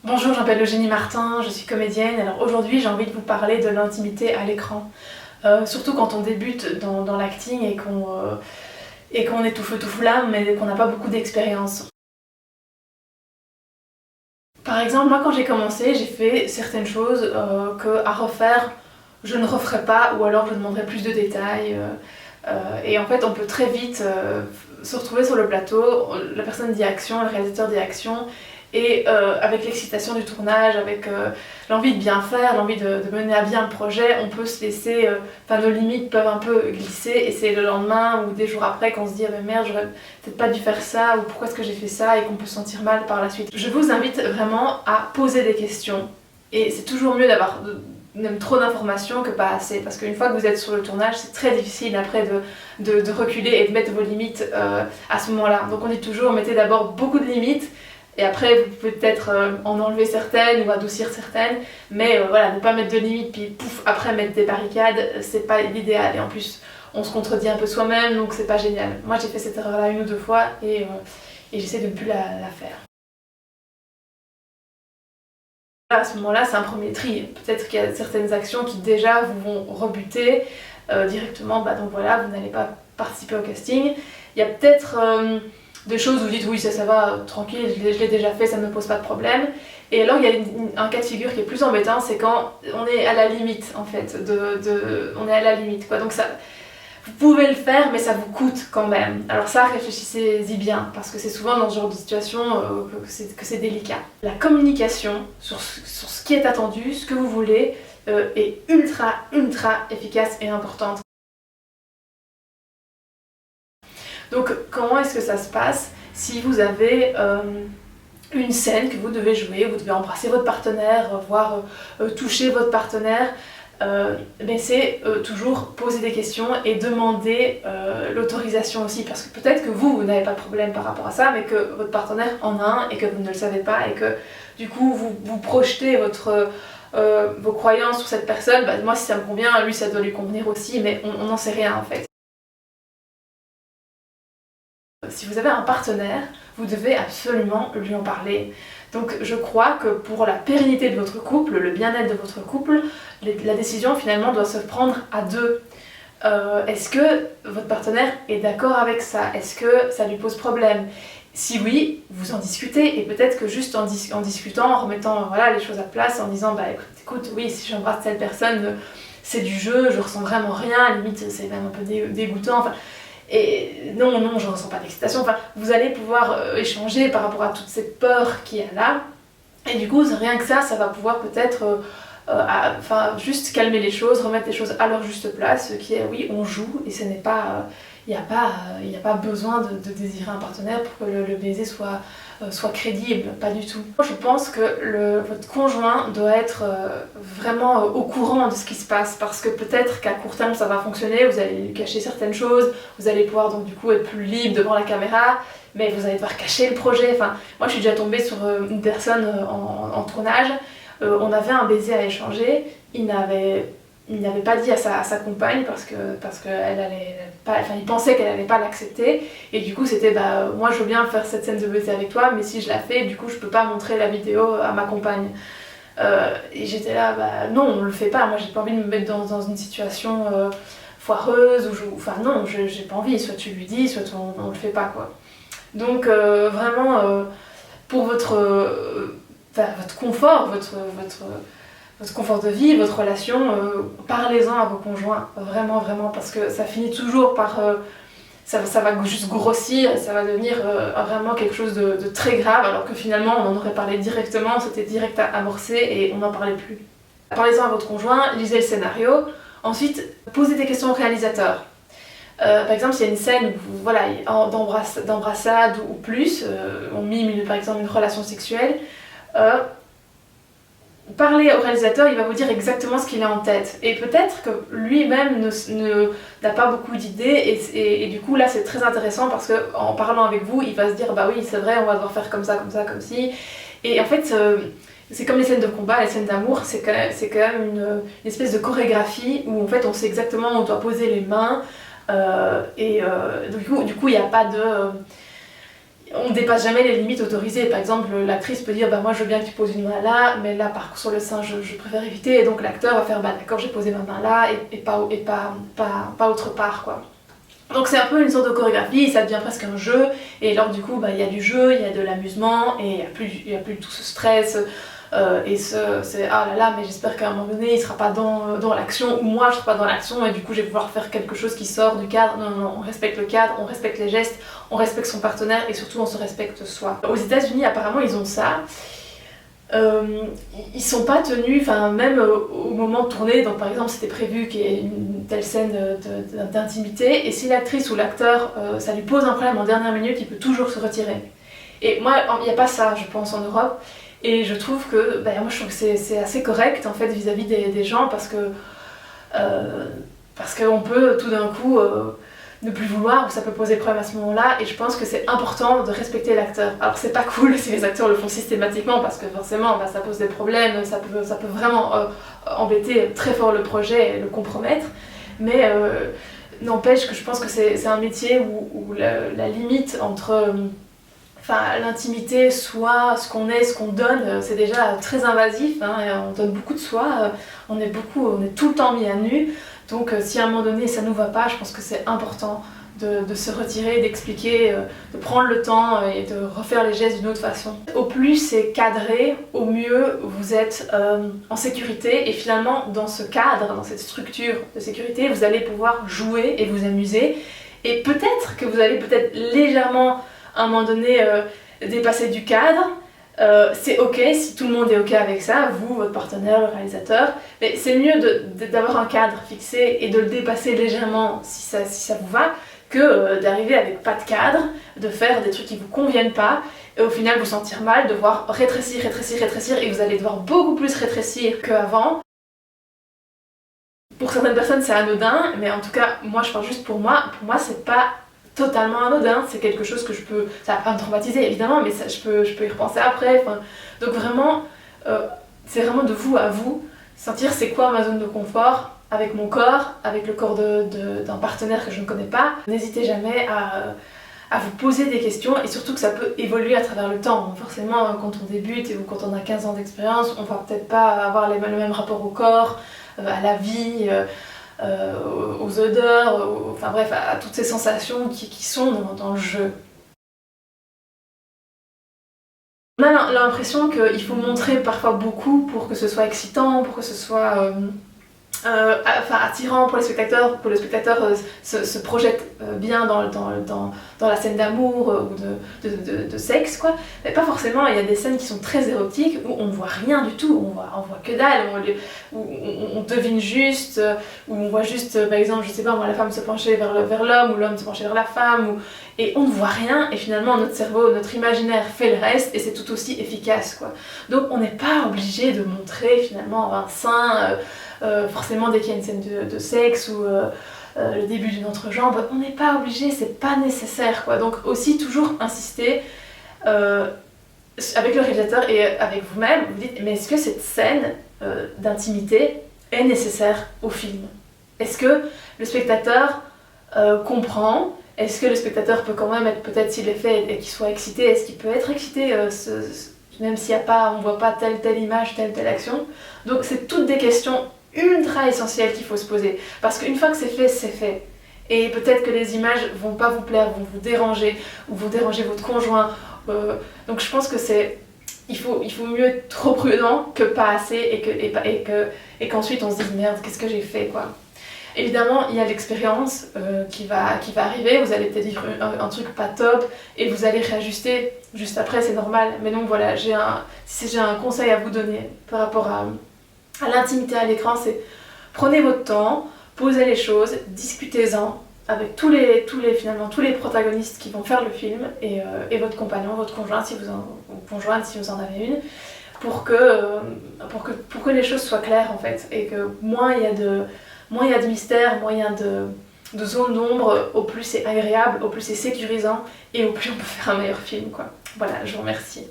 Bonjour, je m'appelle Eugénie Martin, je suis comédienne. Alors aujourd'hui, j'ai envie de vous parler de l'intimité à l'écran. Surtout quand on débute dans l'acting et qu'on est tout feu tout flamme, mais qu'on n'a pas beaucoup d'expérience. Par exemple, moi quand j'ai commencé, j'ai fait certaines choses que à refaire, je ne referais pas, ou alors je demanderais plus de détails. Et en fait, on peut très vite se retrouver sur le plateau, la personne dit action, le réalisateur dit action, et avec l'excitation du tournage, avec l'envie de bien faire, l'envie de mener à bien le projet, on peut se laisser, nos limites peuvent un peu glisser, et c'est le lendemain ou des jours après qu'on se dit ah ben merde, j'aurais peut-être pas dû faire ça, ou pourquoi est-ce que j'ai fait ça, et qu'on peut se sentir mal par la suite. Je vous invite vraiment à poser des questions, et c'est toujours mieux d'avoir même trop d'informations que pas assez, parce qu'une fois que vous êtes sur le tournage, c'est très difficile après de reculer et de mettre vos limites à ce moment-là. Donc on dit toujours, mettez d'abord beaucoup de limites, et après vous pouvez peut-être en enlever certaines ou adoucir certaines, mais voilà, ne pas mettre de limites puis pouf, après mettre des barricades, c'est pas l'idéal, et en plus on se contredit un peu soi-même, donc c'est pas génial. Moi j'ai fait cette erreur-là une ou deux fois, et j'essaie de ne plus la faire. À ce moment-là, c'est un premier tri. Peut-être qu'il y a certaines actions qui déjà vous vont rebuter directement, donc voilà, vous n'allez pas participer au casting. Il y a peut-être des choses où vous dites oui, ça va, tranquille, je l'ai déjà fait, ça ne me pose pas de problème. Et alors il y a un cas de figure qui est plus embêtant, c'est quand on est à la limite en fait, on est à la limite quoi. Donc ça, vous pouvez le faire, mais ça vous coûte quand même. Alors ça, réfléchissez-y bien, parce que c'est souvent dans ce genre de situation que c'est délicat. La communication sur ce qui est attendu, ce que vous voulez, est ultra efficace et importante. Donc comment est-ce que ça se passe si vous avez une scène que vous devez jouer, vous devez embrasser votre partenaire, voire toucher votre partenaire, mais c'est toujours poser des questions et demander l'autorisation aussi, parce que peut-être que vous n'avez pas de problème par rapport à ça, mais que votre partenaire en a un et que vous ne le savez pas, et que du coup vous projetez vos croyances sur cette personne. Moi si ça me convient, lui ça doit lui convenir aussi, mais on n'en sait rien en fait. Si vous avez un partenaire, vous devez absolument lui en parler. Donc je crois que pour la pérennité de votre couple, le bien-être de votre couple, la décision finalement doit se prendre à deux. Est-ce que votre partenaire est d'accord avec ça? Est-ce que ça lui pose problème? Si oui, vous en discutez, et peut-être que juste en discutant, en remettant les choses à place, en disant écoute, oui, si j'embrasse telle personne, c'est du jeu, je ressens vraiment rien, limite c'est même un peu dégoûtant. Et non, je ne ressens pas d'excitation. Vous allez pouvoir échanger par rapport à toute cette peur qu'il y a là. Et du coup, rien que ça va pouvoir peut-être juste calmer les choses, remettre les choses à leur juste place, qui est oui, on joue, et ce n'est pas... Il n'y a pas besoin de désirer un partenaire pour que le baiser soit crédible, pas du tout. Je pense que votre conjoint doit être vraiment au courant de ce qui se passe, parce que peut-être qu'à court terme ça va fonctionner, vous allez lui cacher certaines choses, vous allez pouvoir donc du coup être plus libre devant la caméra, mais vous allez devoir cacher le projet. Moi je suis déjà tombée sur une personne en tournage, on avait un baiser à échanger, il n'avait pas dit à sa compagne parce que il pensait qu'elle allait pas l'accepter, et du coup c'était moi je veux bien faire cette scène de baiser avec toi, mais si je la fais, du coup je peux pas montrer la vidéo à ma compagne. Et j'étais là, non, on le fait pas, moi j'ai pas envie de me mettre dans une situation foireuse, non, j'ai pas envie, soit tu lui dis, soit on le fait pas quoi. Donc vraiment pour votre confort, votre confort de vie, votre relation, parlez-en à vos conjoints, vraiment, parce que ça finit toujours par... ça va juste grossir, ça va devenir vraiment quelque chose de très grave, alors que finalement on en aurait parlé directement, c'était direct à amorcer et on n'en parlait plus. Parlez-en à votre conjoint, lisez le scénario, ensuite posez des questions au réalisateur. Par exemple, s'il y a une scène où, d'embrassade ou plus, on mime par exemple une relation sexuelle, parlez au réalisateur, il va vous dire exactement ce qu'il a en tête. Et peut-être que lui-même n'a pas beaucoup d'idées, et du coup là c'est très intéressant, parce qu'en parlant avec vous, il va se dire oui c'est vrai, on va devoir faire comme ça, comme ci. Et en fait c'est comme les scènes de combat, les scènes d'amour, c'est quand même une espèce de chorégraphie où en fait on sait exactement où on doit poser les mains, du coup il n'y a pas de... on ne dépasse jamais les limites autorisées. Par exemple, l'actrice peut dire bah moi je veux bien que tu poses une main là, mais là par contre sur le sein je préfère éviter, et donc l'acteur va faire bah d'accord, j'ai posé ma main là et pas autre part quoi. Donc c'est un peu une sorte de chorégraphie, ça devient presque un jeu, et alors du coup bah il y a du jeu, il y a de l'amusement, et il y a plus tout ce stress et c'est ah là là, mais j'espère qu'à un moment donné il sera pas dans l'action, ou moi je serai pas dans l'action et du coup je vais pouvoir faire quelque chose qui sort du cadre. Non, non, non, on respecte le cadre, on respecte les gestes, on respecte son partenaire et surtout on se respecte soi. Aux États-Unis apparemment ils ont ça. Ils sont pas tenus, enfin même au moment de tourner, donc par exemple c'était prévu qu'il y ait une telle scène d'intimité, et si l'actrice ou l'acteur ça lui pose un problème en dernière minute, il peut toujours se retirer. Et moi, il n'y a pas ça je pense en Europe, et je trouve que, moi je trouve que c'est assez correct en fait vis-à-vis des gens, parce qu'on peut tout d'un coup ne plus vouloir, ou ça peut poser problème à ce moment-là, et je pense que c'est important de respecter l'acteur. Alors c'est pas cool si les acteurs le font systématiquement, parce que forcément ça pose des problèmes, ça peut vraiment embêter très fort le projet et le compromettre, mais n'empêche que je pense que c'est un métier où la limite entre l'intimité, soit ce qu'on est, ce qu'on donne, c'est déjà très invasif, hein, et on donne beaucoup de soi, on est tout le temps mis à nu. Donc si à un moment donné ça nous va pas, je pense que c'est important de se retirer, d'expliquer, de prendre le temps et de refaire les gestes d'une autre façon. Au plus c'est cadré, au mieux vous êtes en sécurité, et finalement dans ce cadre, dans cette structure de sécurité, vous allez pouvoir jouer et vous amuser, et peut-être que vous allez légèrement à un moment donné dépasser du cadre. C'est ok si tout le monde est ok avec ça, vous, votre partenaire, le réalisateur, mais c'est mieux d'avoir un cadre fixé et de le dépasser légèrement si ça vous va, que d'arriver avec pas de cadre, de faire des trucs qui vous conviennent pas, et au final vous sentir mal, devoir rétrécir, et vous allez devoir beaucoup plus rétrécir qu'avant. Pour certaines personnes c'est anodin, mais en tout cas moi je parle juste pour moi c'est pas totalement anodin, c'est quelque chose que ça va pas me traumatiser évidemment, mais ça, je peux y repenser après, donc vraiment c'est vraiment de vous à vous, sentir c'est quoi ma zone de confort avec mon corps, avec le corps d'un partenaire que je ne connais pas. N'hésitez jamais à vous poser des questions, et surtout que ça peut évoluer à travers le temps. Enfin, quand on débute ou quand on a 15 ans d'expérience, on va peut-être pas avoir le même rapport au corps, à la vie, aux odeurs, à toutes ces sensations qui sont dans le jeu. On a l'impression qu'il faut montrer parfois beaucoup pour que ce soit excitant, pour que ce soit attirant pour les spectateurs, pour que le spectateur se projette bien dans la scène d'amour ou de sexe, quoi. Mais pas forcément, il y a des scènes qui sont très érotiques où on voit rien du tout, on voit que dalle, où on devine juste, où on voit juste, par exemple, je sais pas moi, la femme se pencher vers l'homme, ou l'homme se pencher vers la femme, et on ne voit rien, et finalement notre cerveau, notre imaginaire fait le reste, et c'est tout aussi efficace, quoi. Donc on n'est pas obligé de montrer finalement un sein, forcément dès qu'il y a une scène de sexe ou le début d'une entrejambe, on n'est pas obligé, c'est pas nécessaire, quoi. Donc aussi toujours insister avec le réalisateur et avec vous-même, vous dites mais est-ce que cette scène d'intimité est nécessaire au film? Est-ce que le spectateur comprend? Est-ce que le spectateur peut quand même être, peut-être s'il est fait et qu'il soit excité, est-ce qu'il peut être excité même s'il y a pas, on voit pas telle image, telle action? Donc c'est toutes des questions ultra essentielles qu'il faut se poser, parce qu'une fois que c'est fait, c'est fait. Et peut-être que les images vont pas vous plaire, vont vous déranger, ou vont déranger votre conjoint. Donc je pense que il faut mieux être trop prudent que pas assez, et qu'ensuite on se dise merde, qu'est-ce que j'ai fait, quoi. Évidemment, il y a l'expérience qui va arriver, vous allez peut-être dire un truc pas top, et vous allez réajuster juste après, c'est normal. Mais donc voilà, si j'ai un conseil à vous donner par rapport à l'intimité à l'écran, c'est prenez votre temps, posez les choses, discutez-en avec tous les protagonistes qui vont faire le film, et votre compagnon, votre conjointe si vous en avez une, pour que les choses soient claires en fait, et que moins il y a de mystère, moins il y a de zones d'ombre, au plus c'est agréable, au plus c'est sécurisant, et au plus on peut faire un meilleur film, quoi. Voilà, je vous remercie.